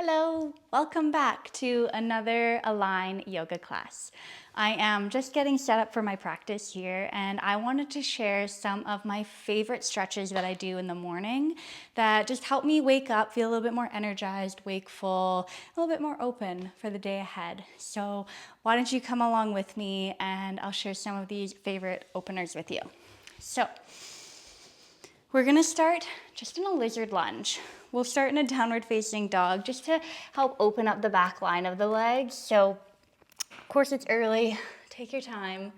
Hello, welcome back to another Align yoga class. I am just getting set up for my practice here, and I wanted to share some of my favorite stretches that I do in the morning that just help me wake up, feel a little bit more energized, wakeful, a little bit more open for the day ahead. So why don't you come along with me and I'll share some of these favorite openers with you. So we're gonna start just in a lizard lunge. We'll start in a downward facing dog just to help open up the back line of the legs. So of course it's early, take your time.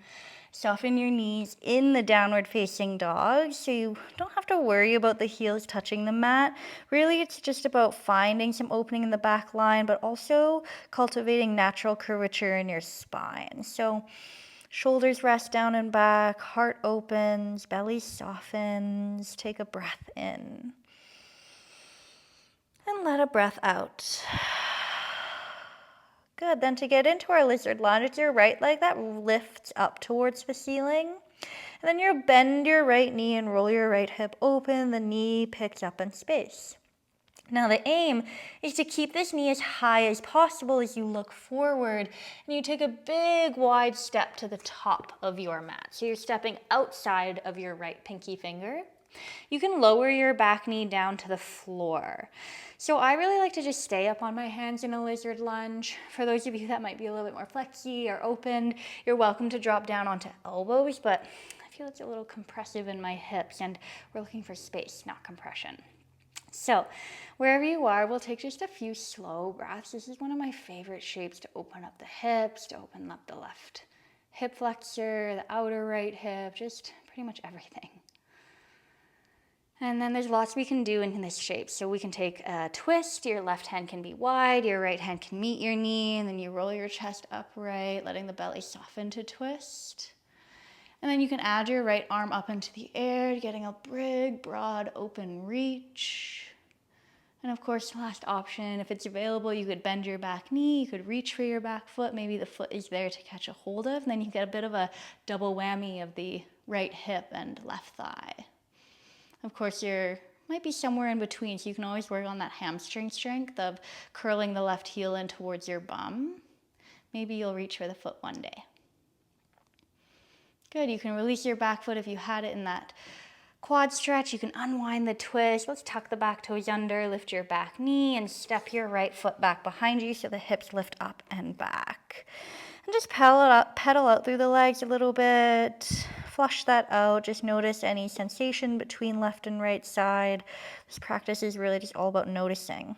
Soften your knees in the downward facing dog so you don't have to worry about the heels touching the mat. Really, it's just about finding some opening in the back line, but also cultivating natural curvature in your spine. So shoulders rest down and back, heart opens, belly softens. Take a breath in. And let a breath out. Good, then to get into our lizard lunge, it's your right leg that lifts up towards the ceiling. And then you bend your right knee and roll your right hip open. The knee picks up in space. Now the aim is to keep this knee as high as possible as you look forward, and you take a big wide step to the top of your mat. So you're stepping outside of your right pinky finger. You can lower your back knee down to the floor. So I really like to just stay up on my hands in a lizard lunge. For those of you that might be a little bit more flexy or opened, you're welcome to drop down onto elbows, but I feel it's a little compressive in my hips and we're looking for space, not compression. So wherever you are, we'll take just a few slow breaths. This is one of my favorite shapes to open up the hips, to open up the left hip flexor, the outer right hip, just pretty much everything. And then there's lots we can do in this shape. So we can take a twist. Your left hand can be wide, your right hand can meet your knee, and then you roll your chest upright, letting the belly soften to twist. And then you can add your right arm up into the air, getting a big, broad, open reach. And of course, last option, if it's available, you could bend your back knee, you could reach for your back foot, maybe the foot is there to catch a hold of, and then you get a bit of a double whammy of the right hip and left thigh. Of course, you might be somewhere in between, so you can always work on that hamstring strength of curling the left heel in towards your bum. Maybe you'll reach for the foot one day. Good, you can release your back foot if you had it in that quad stretch. You can unwind the twist. Let's tuck the back toes under, lift your back knee, and step your right foot back behind you so the hips lift up and back. And just pedal out through the legs a little bit. Flush that out. Just notice any sensation between left and right side. This practice is really just all about noticing.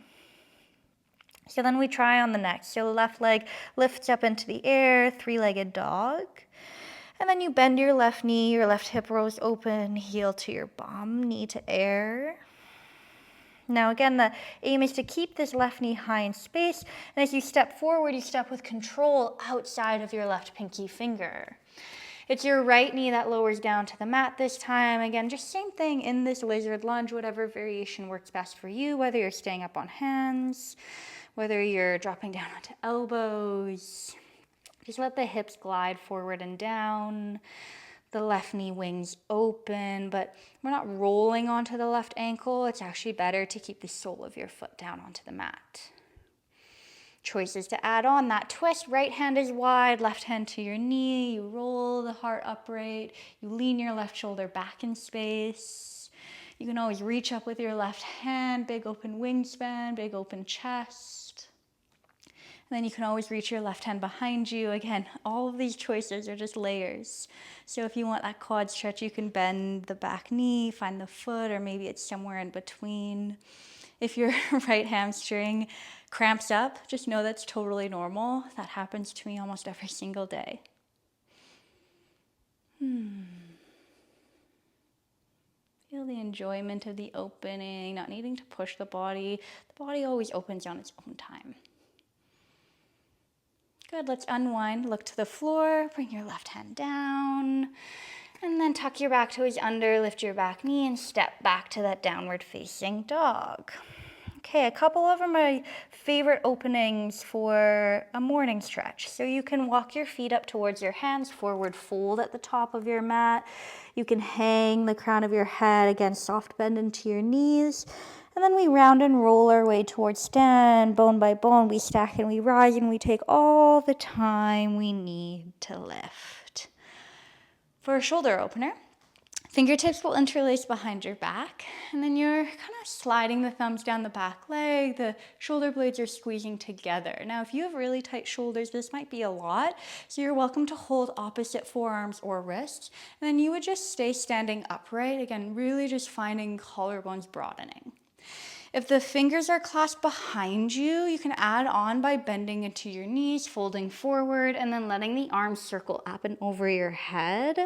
So then we try on the next. So left leg lifts up into the air, three-legged dog. And then you bend your left knee, your left hip rolls open, heel to your bum, knee to air. Now again, the aim is to keep this left knee high in space, and as you step forward, you step with control outside of your left pinky finger. It's your right knee that lowers down to the mat this time. Again, just same thing in this lizard lunge, whatever variation works best for you, whether you're staying up on hands, whether you're dropping down onto elbows. Just let the hips glide forward and down. The left knee wings open, but we're not rolling onto the left ankle. It's actually better to keep the sole of your foot down onto the mat. Choices to add on that twist. Right hand is wide, left hand to your knee. You roll the heart upright. You lean your left shoulder back in space. You can always reach up with your left hand, big open wingspan, big open chest. And then you can always reach your left hand behind you. Again, all of these choices are just layers. So if you want that quad stretch, you can bend the back knee, find the foot, or maybe it's somewhere in between. If your right hamstring cramps up, just know that's totally normal. That happens to me almost every single day. Feel the enjoyment of the opening, not needing to push the body. The body always opens on its own time. Good, let's unwind, look to the floor, bring your left hand down, and then tuck your back toes under, lift your back knee, and step back to that downward facing dog. Okay, a couple of my favorite openings for a morning stretch. So you can walk your feet up towards your hands, forward fold at the top of your mat. You can hang the crown of your head, again, soft bend into your knees. And then we round and roll our way towards stand, bone by bone. We stack and we rise and we take all the time we need to lift. For a shoulder opener, fingertips will interlace behind your back, and then you're kind of sliding the thumbs down the back leg. The shoulder blades are squeezing together. Now, if you have really tight shoulders, this might be a lot, so you're welcome to hold opposite forearms or wrists, and then you would just stay standing upright. Again, really just finding collarbones broadening. If the fingers are clasped behind you, you can add on by bending into your knees, folding forward, and then letting the arms circle up and over your head.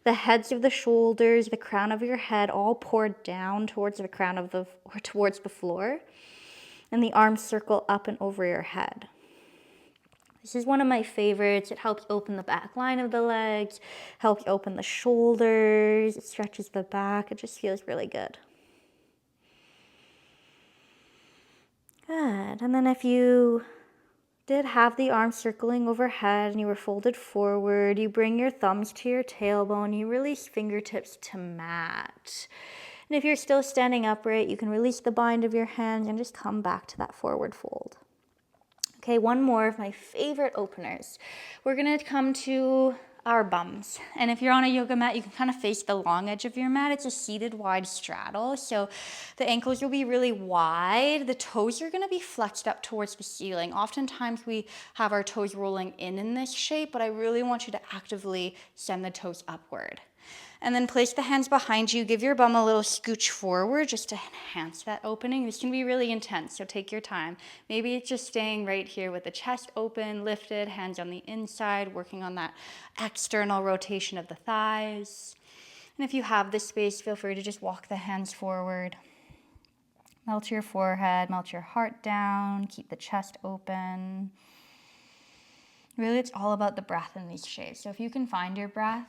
The heads of the shoulders, the crown of your head, all pour down towards the crown of or towards the floor, and the arms circle up and over your head. This is one of my favorites. It helps open the back line of the legs, helps open the shoulders, it stretches the back. It just feels really good. Good. And then if you did have the arms circling overhead and you were folded forward, you bring your thumbs to your tailbone, you release fingertips to mat. And if you're still standing upright, you can release the bind of your hands and just come back to that forward fold. Okay, one more of my favorite openers. We're gonna come to our bums. And if you're on a yoga mat, you can kind of face the long edge of your mat. It's a seated wide straddle. So the ankles will be really wide. The toes are gonna be flexed up towards the ceiling. Oftentimes we have our toes rolling in this shape, but I really want you to actively send the toes upward. And then place the hands behind you. Give your bum a little scooch forward just to enhance that opening. This can be really intense, so take your time. Maybe it's just staying right here with the chest open, lifted, hands on the inside, working on that external rotation of the thighs. And if you have the space, feel free to just walk the hands forward. Melt your forehead, melt your heart down, keep the chest open. Really, it's all about the breath in these shapes. So if you can find your breath,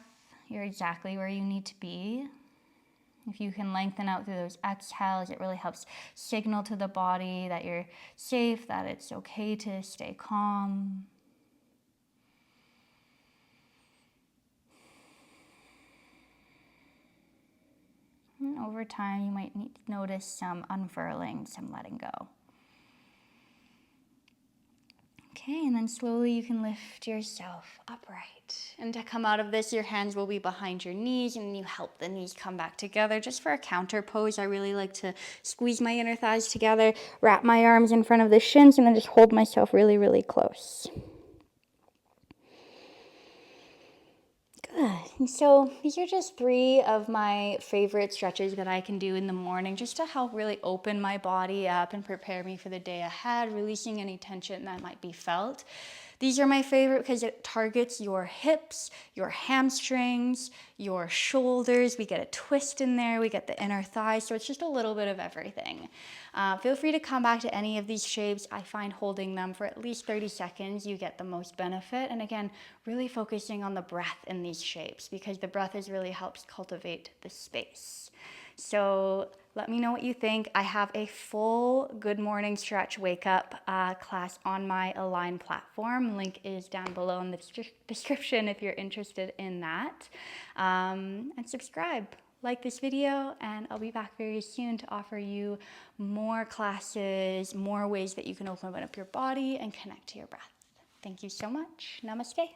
you're exactly where you need to be. If you can lengthen out through those exhales, it really helps signal to the body that you're safe, that it's okay to stay calm. And over time, you might need to notice some unfurling, some letting go. Okay, and then slowly you can lift yourself upright. And to come out of this, your hands will be behind your knees, and you help the knees come back together. Just for a counter pose, I really like to squeeze my inner thighs together, wrap my arms in front of the shins, and then just hold myself really, really close. Good. And so these are just 3 of my favorite stretches that I can do in the morning just to help really open my body up and prepare me for the day ahead, releasing any tension that might be felt. These are my favorite because it targets your hips, your hamstrings, your shoulders. We get a twist in there. We get the inner thigh. So it's just a little bit of everything. Feel free to come back to any of these shapes. I find holding them for at least 30 seconds, you get the most benefit. And again, really focusing on the breath in these shapes because the breath really helps cultivate the space. So let me know what you think. I have a full Good Morning Stretch Wake Up class on my Align platform. Link is down below in the description if you're interested in that. And subscribe, like this video, and I'll be back very soon to offer you more classes, more ways that you can open up your body and connect to your breath. Thank you so much. Namaste.